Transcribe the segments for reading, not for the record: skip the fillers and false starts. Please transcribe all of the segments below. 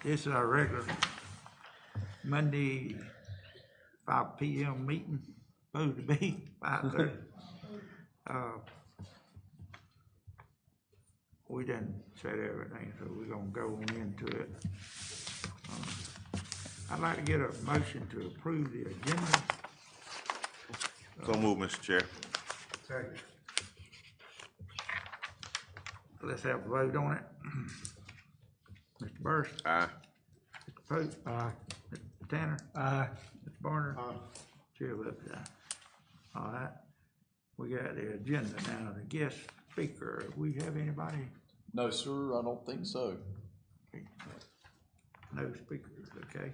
This is our regular Monday 5 p.m. meeting, supposed to be 5:30. We done said everything, so we're gonna go on into it. I'd like to get a motion to approve the agenda. So move, Mr. Chair. Second. Let's have a vote on it. Mr. Burst? Aye. Mr. Pope? Aye. Mr. Tanner? Aye. Mr. Barner? Aye. Chair votes aye. All right. We got the agenda now. The guest speaker. We have anybody? No, sir, I don't think so. No speakers, okay.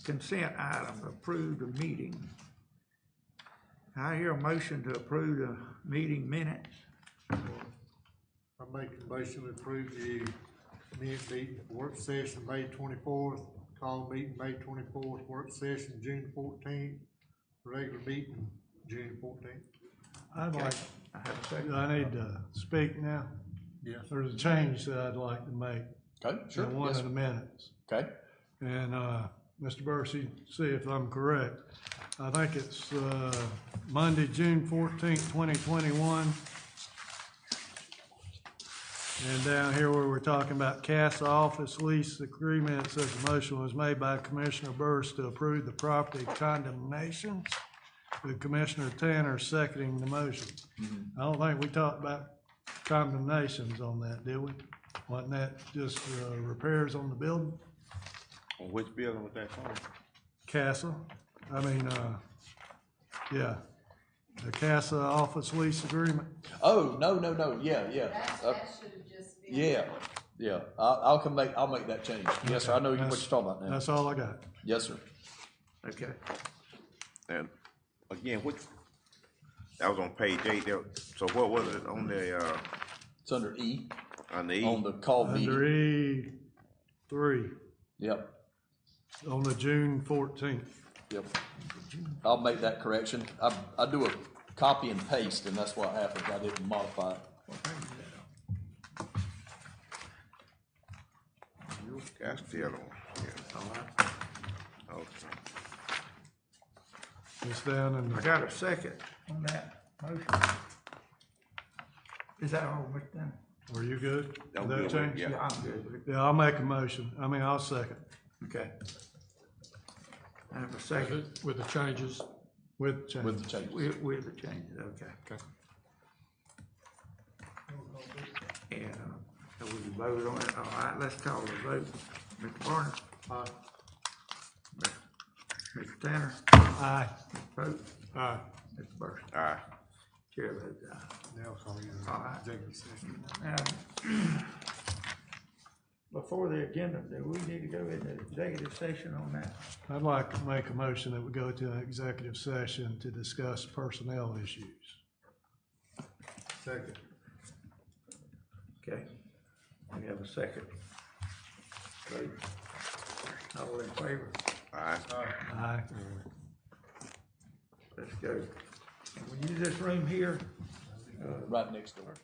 Consent item, approve the meeting. I hear a motion to approve the meeting minutes. I make a motion to approve the meeting, work session May 24th, call meeting May 24th, work session June 14th, regular meeting June 14th. I'd like, I have a second. Do I need to speak now? Yes. There's a change that I'd like to make Okay, sure. in one Yes, of the minutes. okay. And, Mr. Bursey, see if I'm correct. I think it's, Monday, June 14th, 2021. And down here where we're talking about CASA office lease agreement, it says the motion was made by Commissioner Burst to approve the property condemnations, with Commissioner Tanner seconding the motion. I don't think we talked about condemnations on that, did we? Wasn't that just repairs on the building? On which building was that from? CASA, yeah, the CASA office lease agreement. Oh, no, yeah. That should have just been. Yeah. I'll make that change. Yes, sir, I know what you're talking about now. That's all I got. Yes, sir. Okay. And again, that was on page 8 there. So what was it on the, It's under E, on the E? on the call Under meeting. E3, Yep, on the June 14th. yep. I'll make that correction. I do a copy and paste, and that's what happened. I didn't modify it. That's the other one. Yeah. All right. Okay. It's down in I the, got a second on that motion. Is that all, Mr. Tanner? are you good? I'm With that good, change? yeah. I'm good with it. Yeah, I'll make a motion. I'll second Okay. I have a second With the changes. with change. With the changes. with the changes, okay. Okay. And, so we can vote on it. All right, let's call the vote. Mr. Barner? Aye. Mr. Tanner? Aye. Mr. Pope? Aye. Mr. Burst? Aye. Chair votes aye. Now call you All right. executive session. Now, before the agenda, do we need to go into executive session on that? I'd like to make a motion that we go to an executive session to discuss personnel issues. Second. Okay. We have a second. Vote. All in favor? Aye. Aye. Let's go. And we use this room here. Right next door.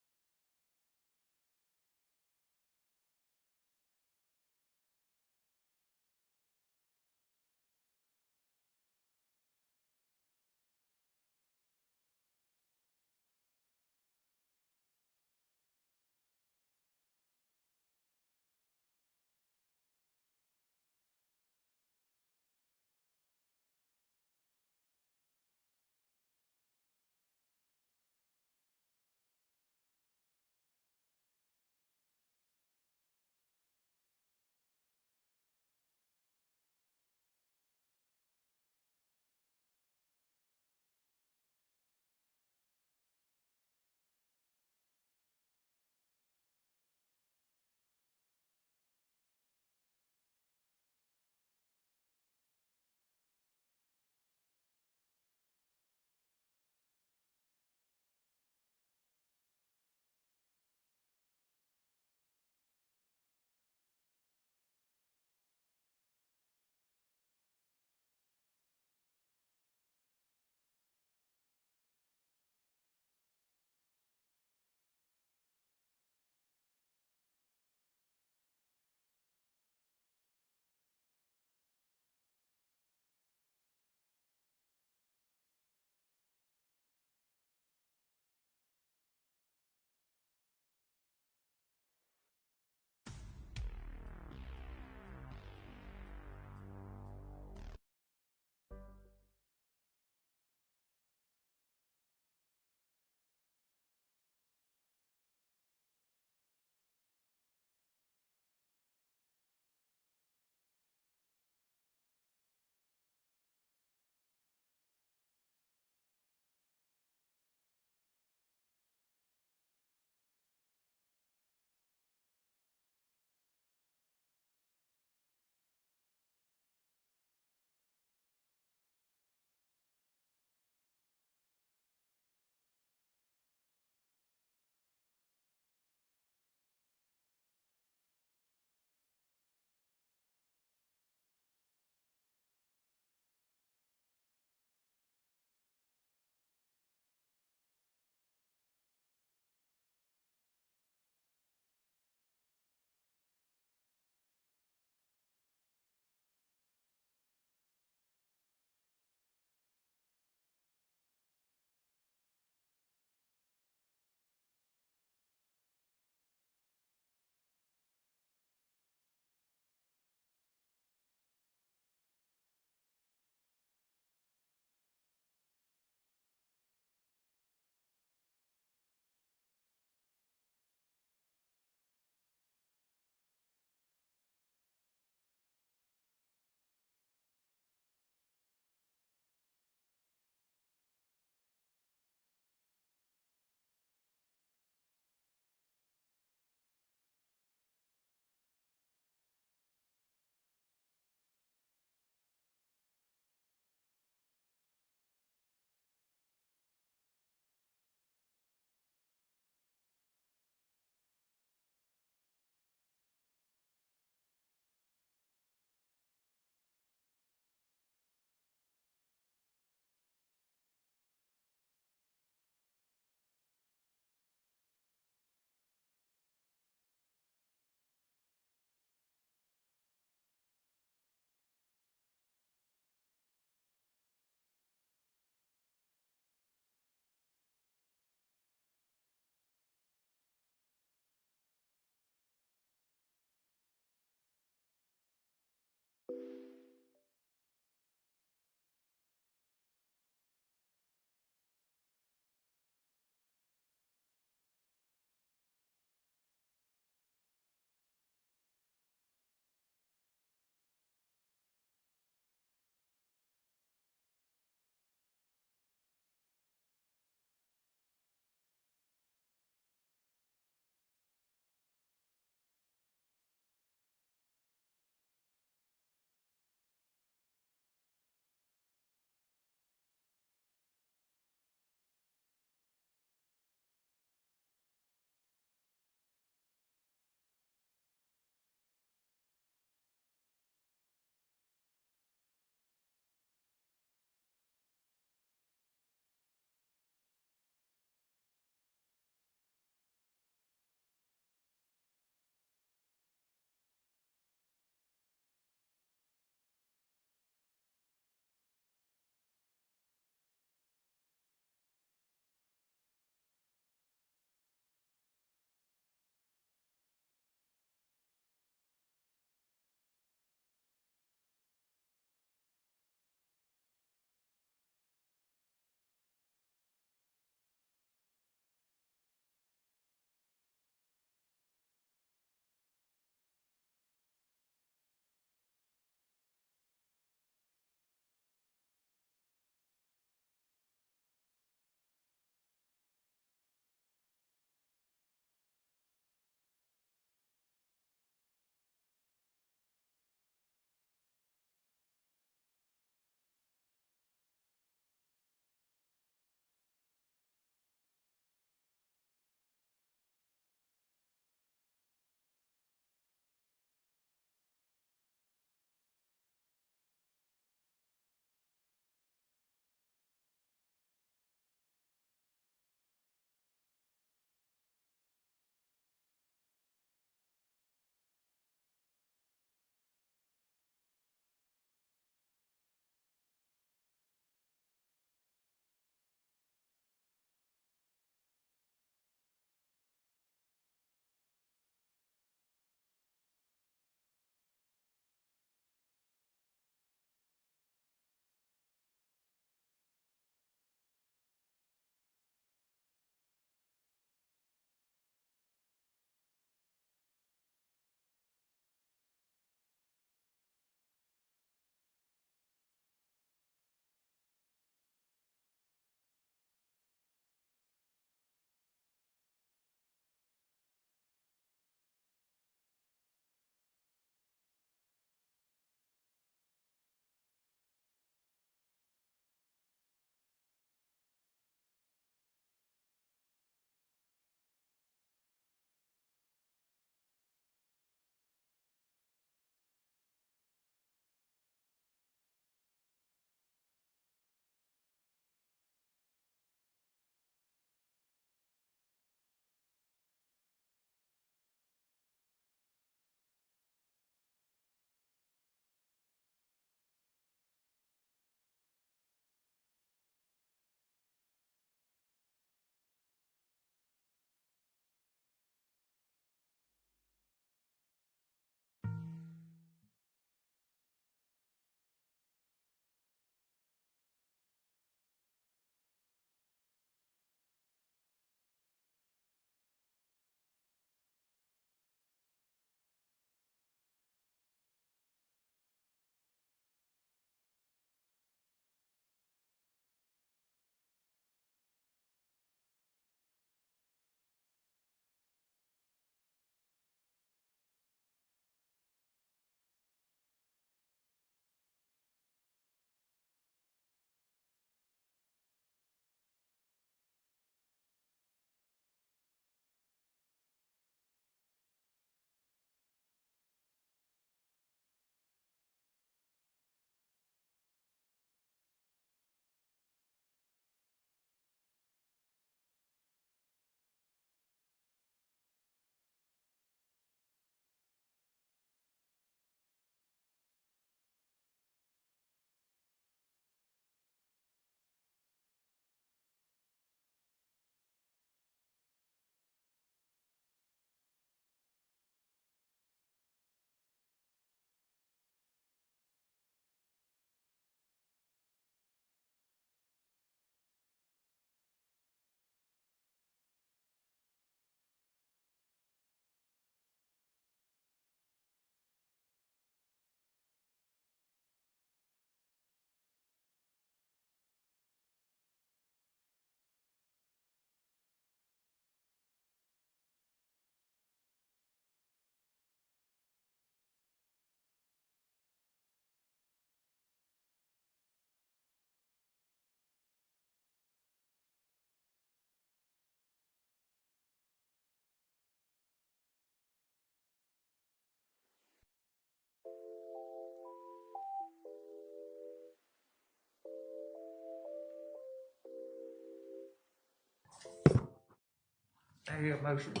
I hear a motion to,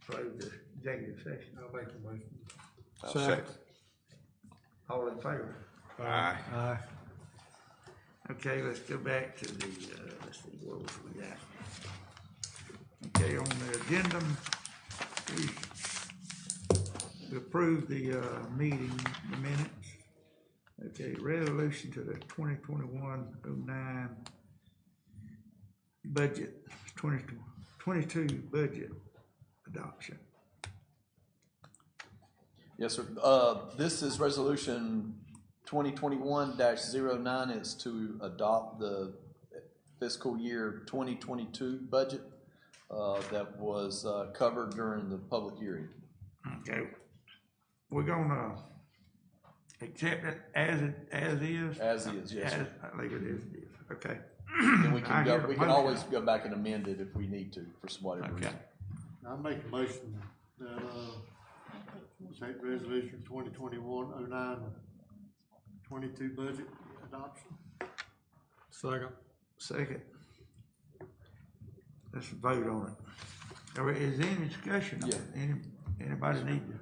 close the executive session. I'll make the motion. I'll Second. All in favor? Aye. Aye. Okay, let's go back to the, let's see, where was we at? Okay, on the agenda, we approved the, meeting, the minutes. Okay, resolution to the 2021-09 budget, 2022 budget adoption. Yes, sir. This is resolution 2021-09. It's to adopt the fiscal year 2022 budget, that was, covered during the public hearing. Okay, we're gonna accept it as is? As is, yes, sir. I think it is, okay. And we I can hear go, a we can motion. always go back and amend it if we need to, for whatever Okay, reason. I'll make a motion that, take resolution 2021-09 22 budget adoption. second. Let's vote on it. Is there any discussion on it? Anybody need to,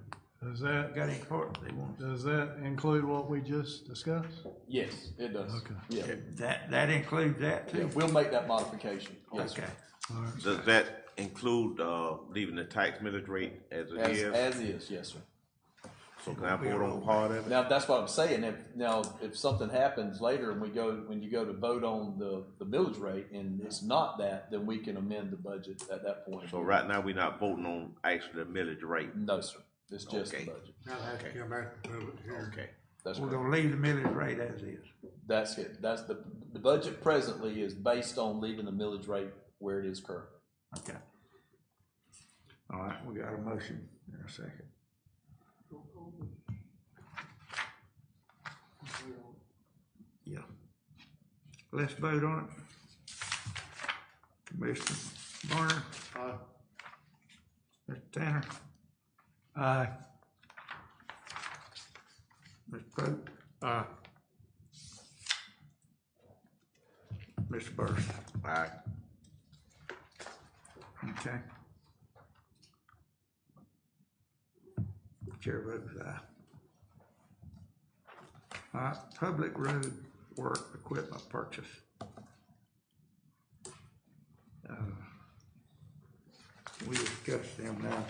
Does that, got any part they want? does that include what we just discussed? Yes, it does. Okay. Yeah, That includes that yeah, too? we'll make that modification. Yes, sir. Okay, All right. Does that include, leaving the tax millage rate as it is? As is, yes, sir. So can I vote on part of it? Now, that's what I'm saying. If something happens later and when you go to vote on the millage rate and it's not that, then we can amend the budget at that point. So right now, we're not voting on actually the millage rate? No, sir. It's just the Okay. budget. I'll have to come back to public hearing. Okay. That's we're correct. gonna leave the millage rate as is. That's it. That's the budget presently is based on leaving the millage rate where it is currently. Okay. All right, we got a motion in a second. Yeah. Let's vote on it. Commissioner Barner, Mr. Tanner, Aye. Mr. Pope. Mr. Burris. Aye. Okay. Chair votes aye. All right, public road work equipment purchase. We discussed them now.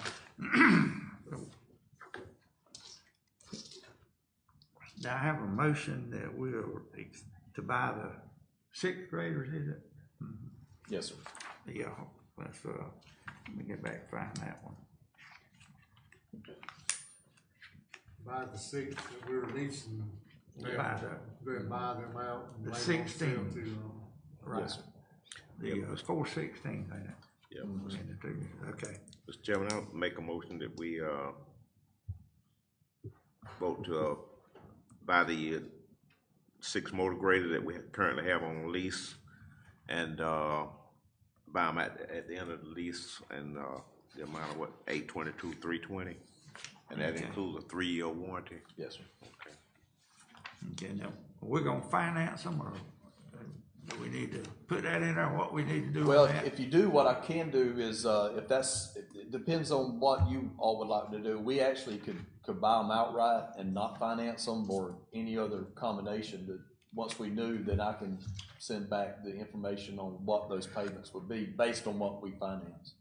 Now I have a motion that we'll, to buy the sixth graders, is it? Yes, sir. Yeah, let's, let me get back and find that one. Buy the six that we're leasing. Buy the- Go and buy them out. And The lay them on 16. sale to, Right. Yes, sir. The, it's 416, ain't it? Yep. In the two, okay. Mr. Chairman, I'll make a motion that we, vote to, buy the 6 motor graders that we currently have on lease and, buy them at the end of the lease and, the amount of what, $822, $320? And that Okay. includes a 3-year warranty? Yes, sir. Okay, now, we're gonna finance them, or do we need to put that in there, what we need to do Well, on that? if you do, what I can do is, if that's, it depends on what you all would like to do. We actually could buy them outright and not finance them, or any other combination. That once we knew, that I can send back the information on what those payments would be based on what we finance.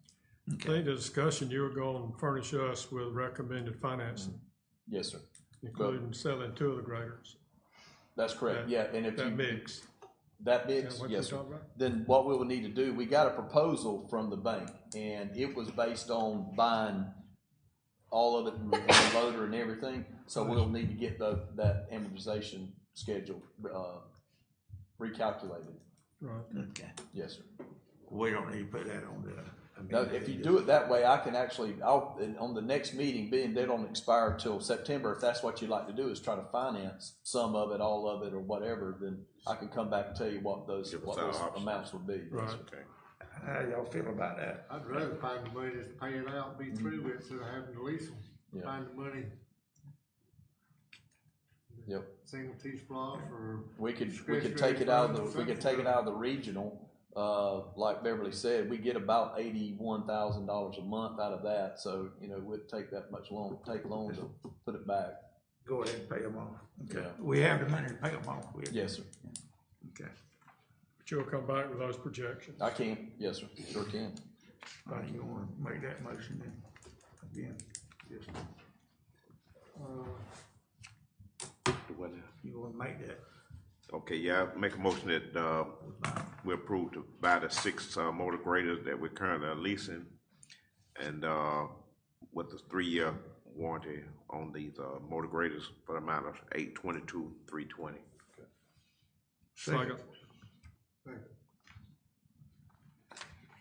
I think the discussion, you were going to furnish us with recommended financing, Yes, sir. including selling 2 of the graders. That's correct. That- Yeah, and if That you mix. that Is mix, that what yes, you're sir. talking about? Then what we will need to do, we got a proposal from the bank, and it was based on buying all of it and the loader and everything. So we'll need to get that amortization schedule recalculated. Right. Okay, Yes, sir. we don't need to put that on the. Now, if you do it that way, I can actually, on the next meeting, being they don't expire till September, if that's what you'd like to do, is try to finance some of it, all of it, or whatever, then I can come back and tell you what those Give us our options. amounts would be. Right. Okay. How y'all feel about that? I'd rather find the money just to pay it out, be through with, instead of having to lease them. Yeah. Find the money, Yep. single T-splosh or. We could take it out of the regional, like Beverly said, we get about $81,000 a month out of that, so, you know, we'd take that much long to put it back. Go ahead and pay them off. Okay. Yeah. We have the money to pay them off with. Yes, sir. Okay. But you'll come back with those projections. I can, yes, sir, sure can. All right, you wanna make that motion then? Again? Yes. What now? You wanna make that? Okay, yeah, I make a motion that, we approve to buy the 6, motor graders that we're currently leasing, and, with the 3-year warranty on these, motor graders for the amount of $822,320. Second.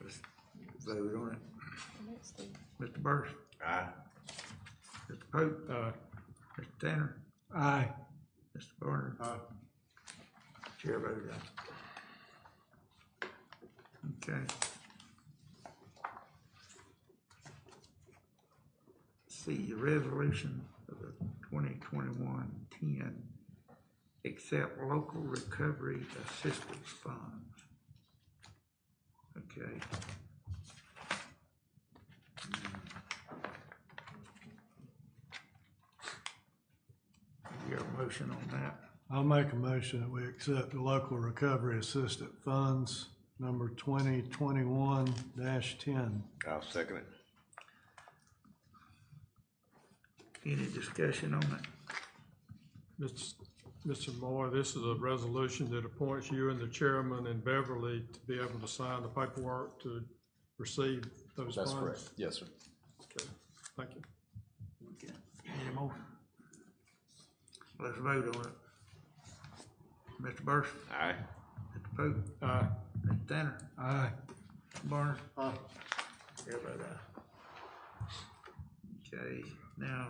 Let's vote on it. Mr. Burris? Aye. Mr. Pope? Mr. Tanner? Aye. Mr. Barner? Chair votes aye. Okay. See, the resolution of the 2021-10 accept local recovery assistance funds. Okay. You got a motion on that? I'll make a motion that we accept the local recovery assistant funds, number 2021-10. I'll second it. Any discussion on it? Mr. Moore, this is a resolution that appoints you and the chairman and Beverly to be able to sign the paperwork to receive those funds? That's correct, yes, sir. Okay, thank you. Okay. Any more? Let's vote on it. Mr. Burris? Aye. Mr. Pope? Aye. Mr. Tanner? Aye. Mr. Barner? Everybody aye. Okay, now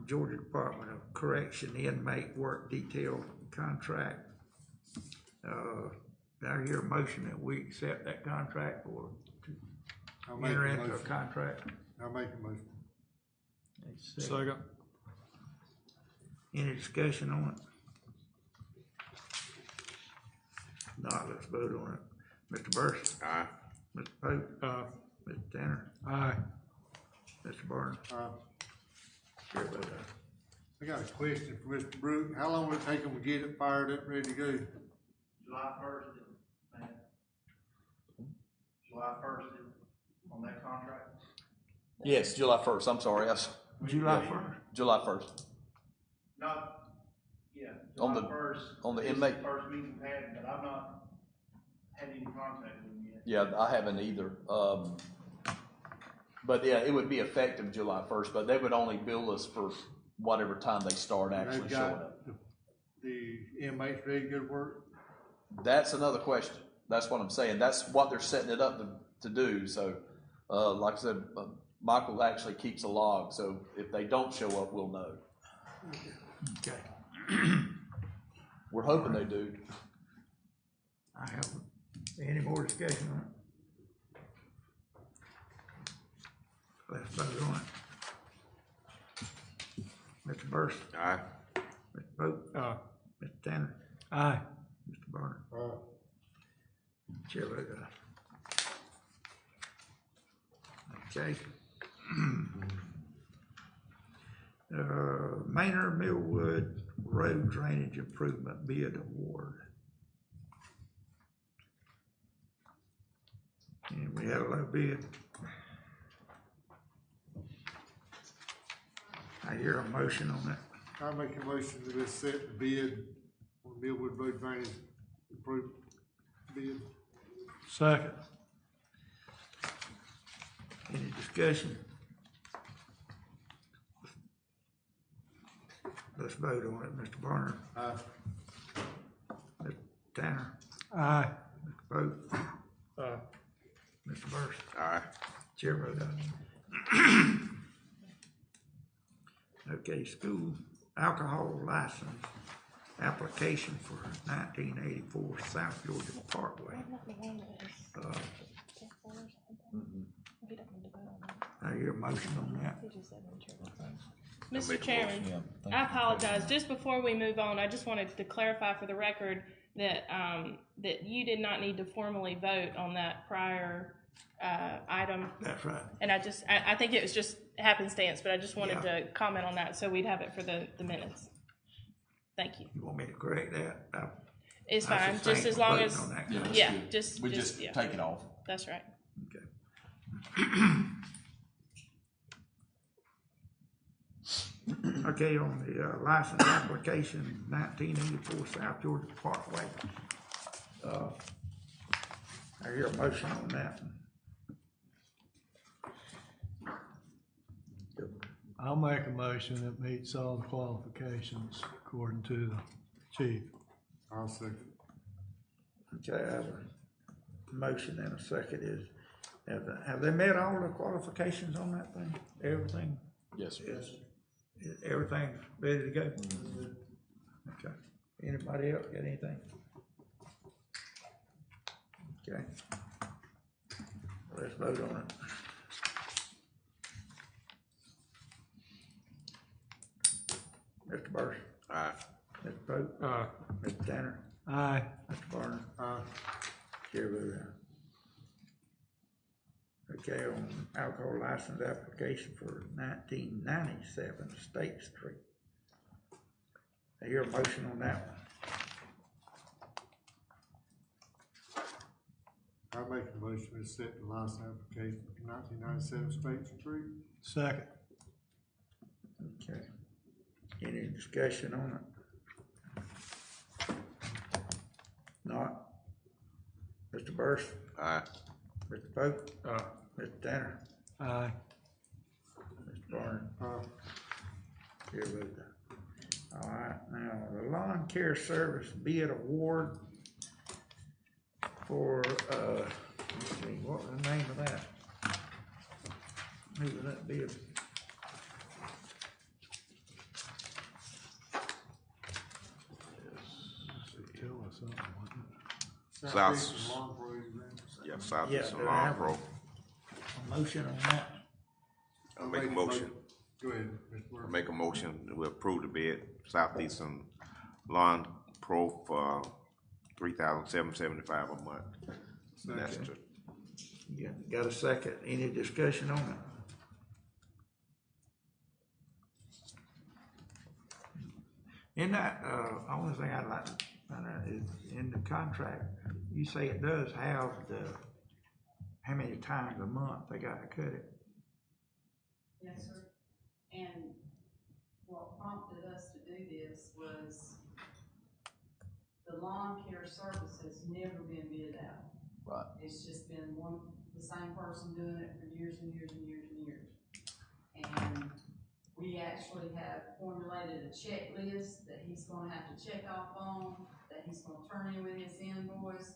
Georgia Department of Correction inmate work detail contract. I hear a motion that we accept that contract or enter into a contract. I'll make a motion. Second. Any discussion on it? Not, let's vote on it. Mr. Burris? Aye. Mr. Pope? Aye. Mr. Tanner? Aye. Mr. Barnes? Chair votes aye. I got a question for Mr. Brook. How long will it take them to get it fired up, ready to go? July 1st, man. July 1st on that contract. Yes, July 1st, I'm sorry, yes, July 1st. July 1st. Not, yeah, On July the- 1st. on the This is inmate. First meeting we've had, but I've not had any contact with them yet. Yeah, I haven't either. But yeah, it would be effective July 1st, but they would only bill us for whatever time they start actually They've showing got up. the inmates ready to go to work? That's another question. That's what I'm saying. That's what they're setting it up to do. So, like I said, Michael actually keeps a log, so if they don't show up, we'll know. Okay. We're hoping they do. I have, any more discussion on it? Let's vote on it. Mr. Burris? Aye. Mr. Pope? Aye. Mr. Tanner? Aye. Mr. Barner? Chair votes aye. Okay. Maynard Millwood Road Drainage Improvement Bid Award. And we had a low bid. I hear a motion on that. I make a motion to accept the bid on Millwood Road Drainage Improvement bid. Second. Any discussion? Let's vote on it. Mr. Barner? Mr. Tanner? Aye. Mr. Pope? Aye. Mr. Burris? Aye. Chair votes aye. Okay, school alcohol license application for 1984 South Georgia Parkway. I hear a motion on that. Mr. Chairman, I apologize. Just before we move on, I just wanted to clarify for the record that, that you did not need to formally vote on that prior, item. That's right. And I think it was just happenstance, but I just wanted Yeah. to comment on that so we'd have it for the minutes. Thank you. You want me to correct that? It's I fine, abstain just as from long voting as, on that. Yeah, that's yeah, good. just, We just yeah, take it off. that's right. Okay. Okay, on the license application 1984 South Georgia Parkway. I hear a motion on that. I'll make a motion that meets all the qualifications according to the chief. I'll second. Okay, I have a motion and a second. Have they met all the qualifications on that thing? Everything? Yes, sir. Everything's ready to go? Okay. Anybody else got anything? Okay. Let's vote on it. Mr. Burris? Aye. Mr. Pope? Aye. Mr. Tanner? Aye. Mr. Barner? Aye. Chair votes aye. Okay, on alcohol license application for 1997 State Street. I hear a motion on that one. I make a motion to accept the license application for 1997 State Street. Second. Okay. Any discussion on it? Not? Mr. Burris? Aye. Mr. Pope? Aye. Mr. Tanner? Aye. Mr. Barner? Chair votes aye. All right, now, the lawn care service bid award for, let's see, what was the name of that? Who was that bid? Tell us something, wasn't Southeastern Lawn Parade, man. Yeah, Southeastern Yeah, Lawn have Pro. A motion on that? I'll make a motion. Go ahead, Mr. I Burris. make a motion that we approve the bid, Southeastern Lawn Pro for $3,775 a month. And that's Okay. to, You got a second? Any discussion on it? In that, only thing I'd like to find out is, in the contract, you say it does have how many times a month they gotta cut it? Yes, sir. And what prompted us to do this was the lawn care service has never been bid out. Right. It's just been the same person doing it for years and years and years and years. And we actually have formulated a checklist that he's gonna have to check off on, that he's gonna turn in with his invoice,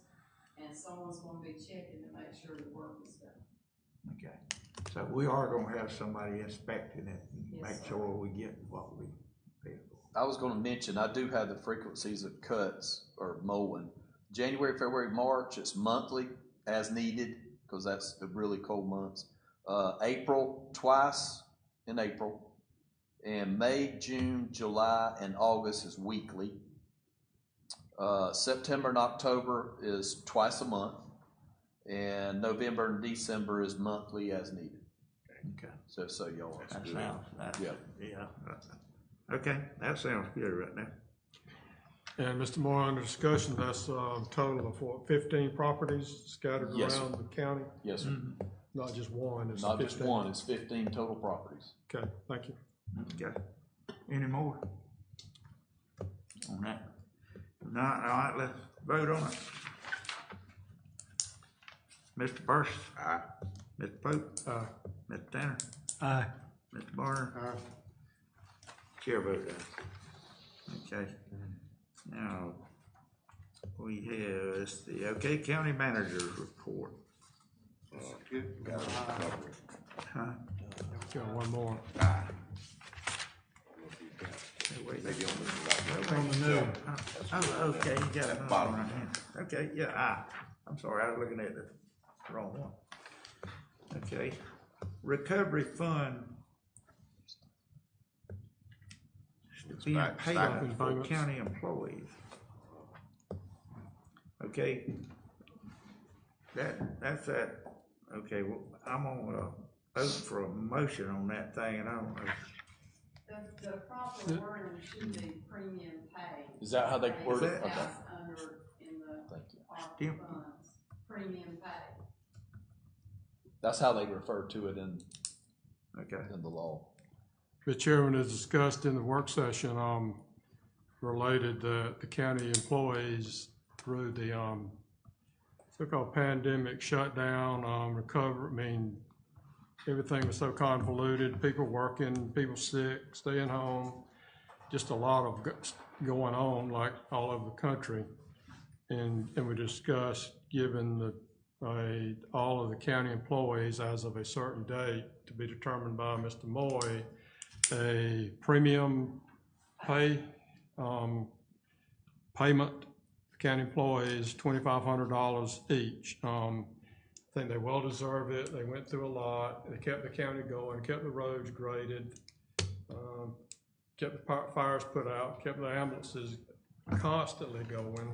and someone's gonna be checking to make sure the work is done. Okay, so we are gonna have somebody inspecting it and Yes, make sir. sure we get what we pay for. I was gonna mention, I do have the frequencies of cuts or mowing. January, February, March, it's monthly as needed, because that's the really cold months. April, twice in April. And May, June, July, and August is weekly. September and October is twice a month. And November and December is monthly as needed. Okay. So y'all. That sounds, Yeah. Okay, that sounds good right now. And Mr. Moore, under discussion, that's a total of what, 15 properties scattered Yes, sir. around the county? Yes, sir. Not just one, it's Not just 15. one, it's 15 total properties. Okay, thank you. Okay, any more on that? Not, all right, let's vote on it. Mr. Burris? aye. Mr. Pope? Aye. Mr. Tanner? Aye. Mr. Barner? Aye. Chair votes aye. Okay. Now, we have, it's the, okay, county manager's report. Huh? Got one more. Hey, wait. On the new. Oh, okay, you got it bottom. right here. Okay, yeah, I'm sorry, I was looking at the wrong one. Okay, recovery fund being Stipend paid for payments. county employees. Okay, that's that, okay, well, I'm gonna vote for a motion on that thing, and I don't know. The proper wording should be premium pay. Is that how they word it? that- Okay, That's under, in the thank you. Yeah. ARPA funds, premium pay. That's how they refer to it in Okay, the law. The chairman has discussed in the work session, related that the county employees through the, so-called pandemic shutdown, recover, I mean, everything was so convoluted, people working, people sick, staying home, just a lot of going on like all over the country. And we discussed giving all of the county employees as of a certain date to be determined by Mr. Moy, a premium pay, payment for county employees, $2,500 each. I think they well deserve it. They went through a lot. They kept the county going, kept the roads graded, kept the fires put out, kept the ambulances constantly going.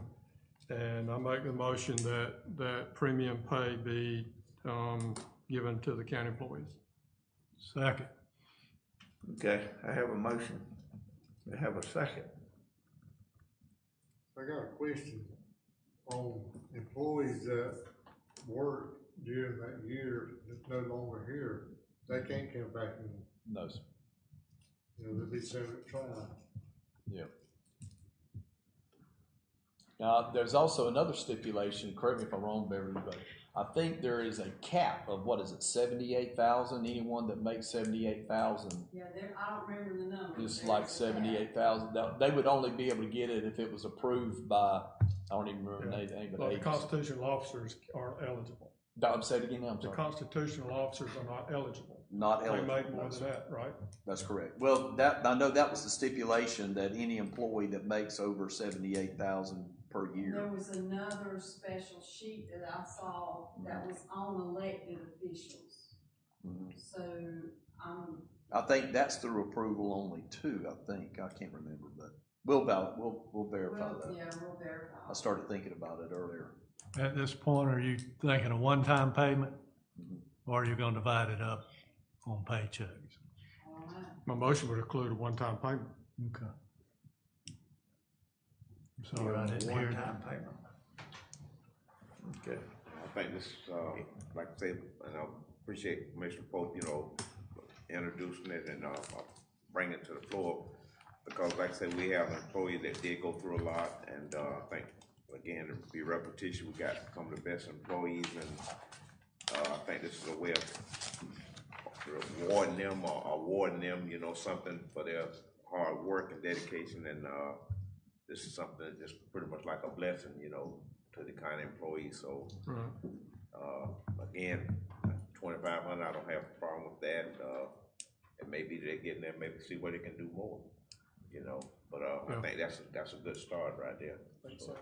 And I make the motion that premium pay be, given to the county employees. Second. okay, I have a motion, I have a second. I got a question on employees that work during that year that's no longer here. They can't come back and, No, sir. you know, they'll be separate trial. Yeah. Now, there's also another stipulation, correct me if I'm wrong, Beverly, but I think there is a cap of, what is it, 78,000? Anyone that makes 78,000 Yeah, I don't remember the number. is There's like a 78,000. They would only be able to get it if it was approved by, I don't even remember the name, but Well, the agency. constitutional officers aren't eligible. I'm saying it again, I'm The sorry. constitutional officers are not eligible. Not They eligible. make more That's- than that, right? That's correct. Well, I know that was the stipulation, that any employee that makes over 78,000 per There year. was another special sheet that I saw that was on elected officials. Mhm. So, I think that's through approval only too, I think. I can't remember, but we'll verify that. yeah, we'll verify. I started thinking about it earlier. At this point, are you thinking a one-time payment? Or are you gonna divide it up on paychecks? All right. My motion would include a one-time payment. Okay. So I didn't hear that. One-time payment. Okay, I think this, like I say, and I appreciate Commissioner Pope, introducing it and, bringing it to the floor. Because like I said, we have an employee that did go through a lot, and, I think, again, to be repetition, we got some of the best employees, and, I think this is a way of rewarding them or awarding them, something for their hard work and dedication, and, this is something that's just pretty much like a blessing, to the county employees, so, again, 2,500, I don't have a problem with that, and maybe they're getting there, maybe see what they can do more, but, I think that's a good start right there. So,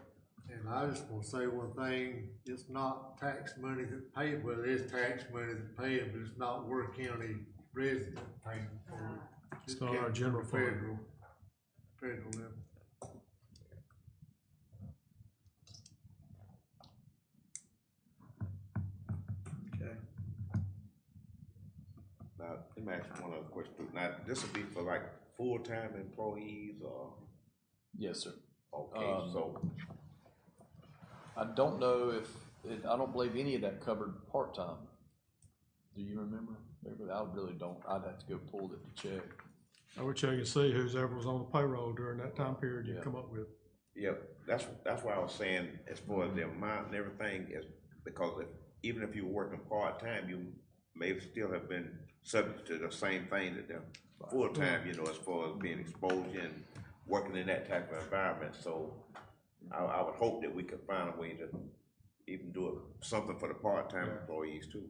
And I just wanna say one thing, it's not tax money that pay, well, it is tax money that pay it, but it's not Ware County resident paying for it. It's not our comes general from fund. Federal level. okay. now, let me ask you one other question too. Now, this will be for like full-time employees or, Yes, sir. okay, so, I don't know if, I don't believe any of that covered part-time. Do you remember? I really don't. I'd have to go pull it to check. I would check and see who's ever was on the payroll during that time period you come up with. yeah, that's why I was saying, as far as the amount and everything, is because even if you were working part-time, you may still have been subject to the same thing that they're full-time, as far as being exposed and working in that type of environment, so I would hope that we could find a way to even do something for the part-time employees too.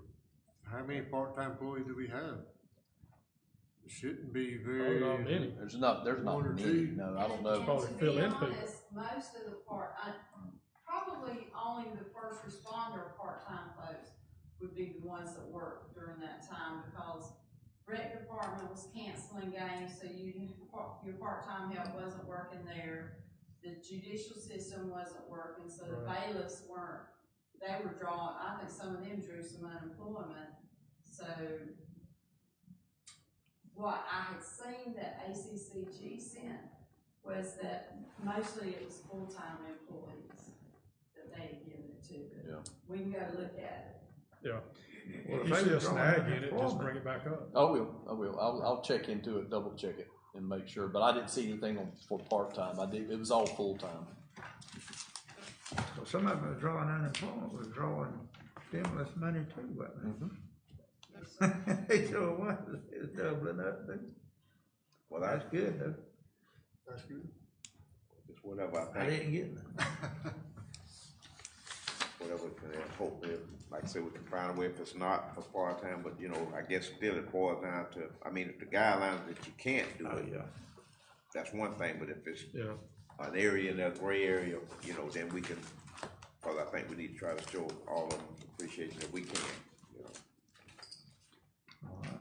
How many part-time employees do we have? It shouldn't be very. Not many. There's not One or many. two. No, I don't And know. Probably to fill be in people. honest, most of the probably only the first responder part-time folks would be the ones that work during that time, because rec department was canceling games, so your part-time help wasn't working there. The judicial system wasn't working, so the bailiffs weren't, they were drawing, I think some of them drew some unemployment. So what I had seen that ACCG sent was that mostly it was full-time employees that they had given it to, but we can go look at it. Yeah. Well, If if you they see were a drawing snag in it, just unemployment- bring it back up. I will. I'll check into it, double check it and make sure, but I didn't see anything for part-time. It was all full-time. Well, some of them were drawing unemployment, was drawing stimulus money too, wasn't they? So it was doubling up, too. Well, That's good, though. That's good. just whatever I I think, didn't get none. whatever we can hope that, like I said, we can find a way if it's not for part-time, but, you know, I guess still it boils down to, I mean, if the guidelines that you can't do Oh, it, yeah. that's one thing, but if it's Yeah. an area in that gray area, you know, then we can, cause I think we need to try to show all of them appreciation that we can, you know. All right.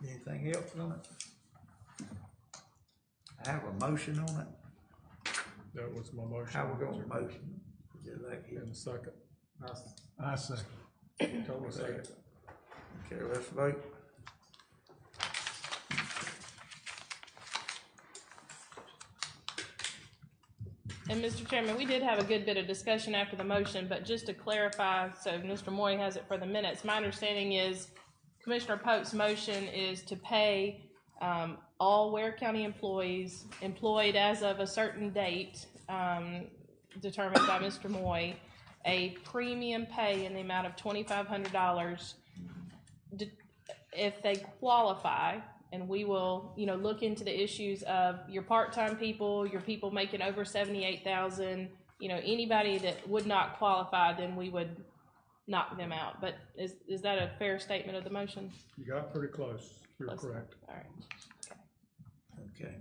Anything else on it? I have a motion on it. That was my motion. How we gonna motion? Is it like In a second. I second. Total second. Okay, let's vote. And Mr. Chairman, we did have a good bit of discussion after the motion, but just to clarify, so Mr. Moy has it for the minutes, my understanding is Commissioner Pope's motion is to pay all Ware County employees employed as of a certain date, determined by Mr. Moy, a premium pay in the amount of $2,500 if they qualify. And we will, you know, look into the issues of your part-time people, your people making over 78,000, you know, anybody that would not qualify, then we would knock them out. But is that a fair statement of the motion? You got pretty close. You're Close. correct. All right. Okay.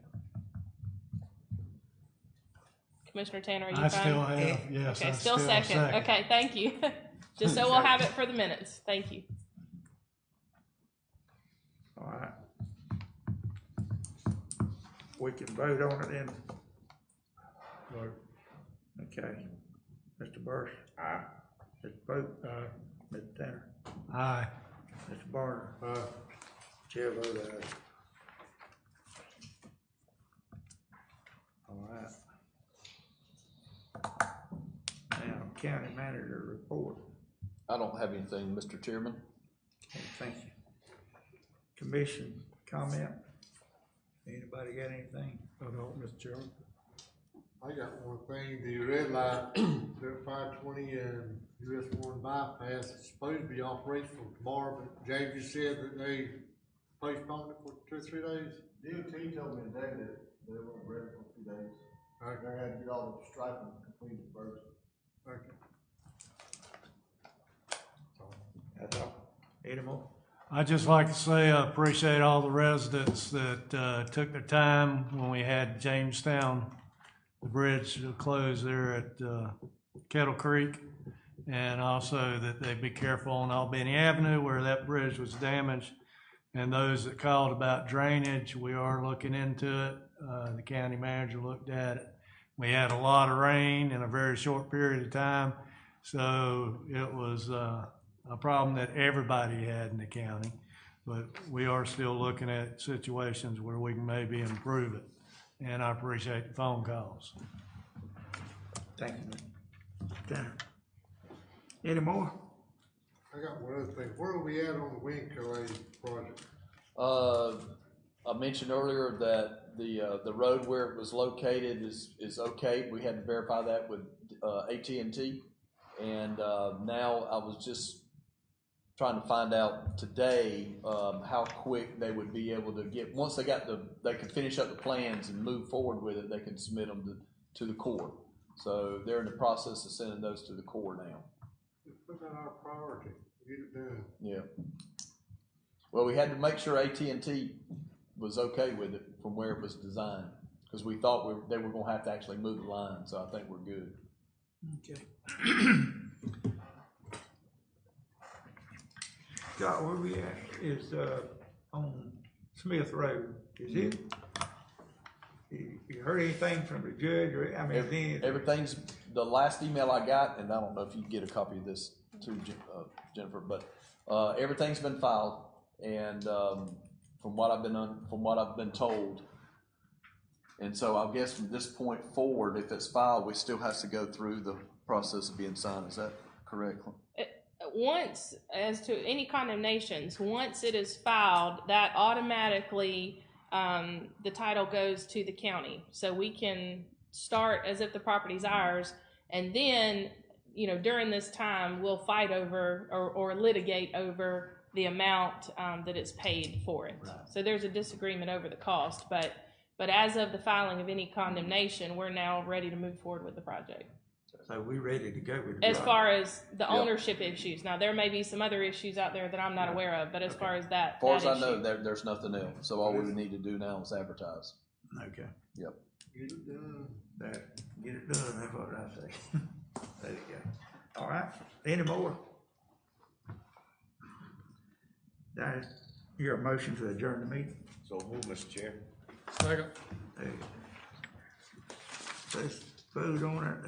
Commissioner Tanner, are you I fine? still have, yes, Okay, I still second. Okay, thank you. Just so we'll have it for the minutes. Thank you. All right. We can vote on it then. Vote. Okay. Mr. Burris, Aye. Mr. Pope, Aye. Mr. Tanner, Aye. Mr. Barner, chair vote aye. All right. Now, county manager report. I don't have anything, Mr. Chairman. Okay, thank you. Commission comment? Anybody got anything? I don't, Mr. Chairman. I got one thing, the red light, there at 520 and US 1 bypass is supposed to be operational tomorrow, but James just said that they postponed it for 2 or 3 days. DOT told me today that they weren't ready for a few days. Okay. They're gonna get all the striping completed first. Okay. That's all. Any more? I'd just like to say I appreciate all the residents that took their time when we had Jamestown, the bridge closed there at Kettle Creek, and also that they be careful on Albany Avenue where that bridge was damaged. And those that called about drainage, we are looking into it. The county manager looked at it. We had a lot of rain in a very short period of time, so it was a problem that everybody had in the county, but we are still looking at situations where we can maybe improve it, and I appreciate the phone calls. Thank you, Mr. Tanner. Any more? I got one other thing, where are we at on the Wincor project? I mentioned earlier that the road where it was located is okay. We had to verify that with AT&T, and now I was just trying to find out today how quick they would be able to get, once they got they could finish up the plans and move forward with it, they can submit them to the Corps. So they're in the process of sending those to the Corps now. Just put that on our priority, get it done. Yeah. Well, we had to make sure AT&T was okay with it from where it was designed, because we thought they were going to have to actually move the line, so I think we're good. Okay. Scott, where we at, is, on Smith Road, is it? You heard anything from the judge, or, I mean, then? Everything's, the last email I got, and I don't know if you can get a copy of this too, Jennifer, but, everything's been filed, and, from what I've been told. And so I guess from this point forward, if it's filed, we still has to go through the process of being signed, is that correct? Once, as to any condemnations, once it is filed, that automatically, the title goes to the county. So we can start as if the property's ours, and then, you know, during this time, we'll fight over or litigate over the amount that it's paid for it. Right. So there's a disagreement over the cost, but as of the filing of any condemnation, we're now ready to move forward with the project. So we're ready to go with it. As far as the ownership issues, now there may be some other issues out there that I'm not aware of, but as far as that, As far as I issue, know, there's nothing else. So all we would need to do now is advertise. Okay. Yep. Get it done. Get it done, that's what I say. There you go. All right, any more? That, your motion to adjourn the meeting? So move, Mr. Chair. Second. There you go. Let's vote on it,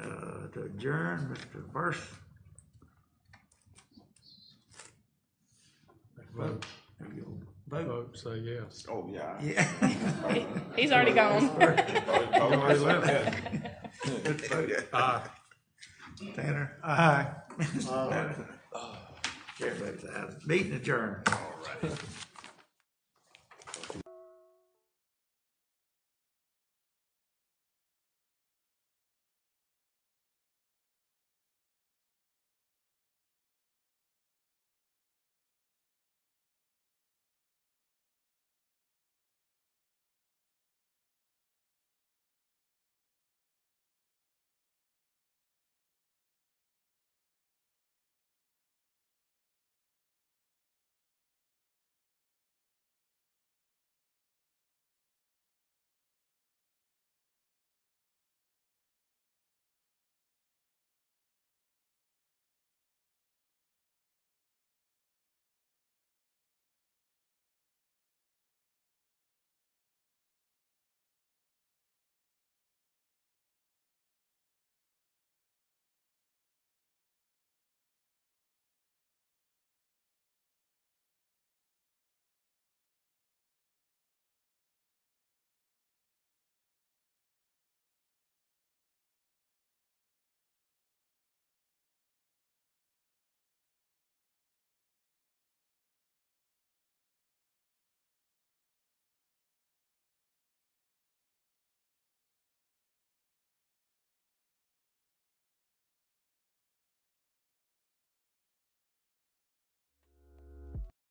to adjourn, Mr. Burst. Vote. There you go. Vote. Vote, say yes. Oh, yeah. Yeah. he's already gone. Already left. Let's vote. Aye. Tanner? Aye. Chair votes aye. Meeting adjourned. All right.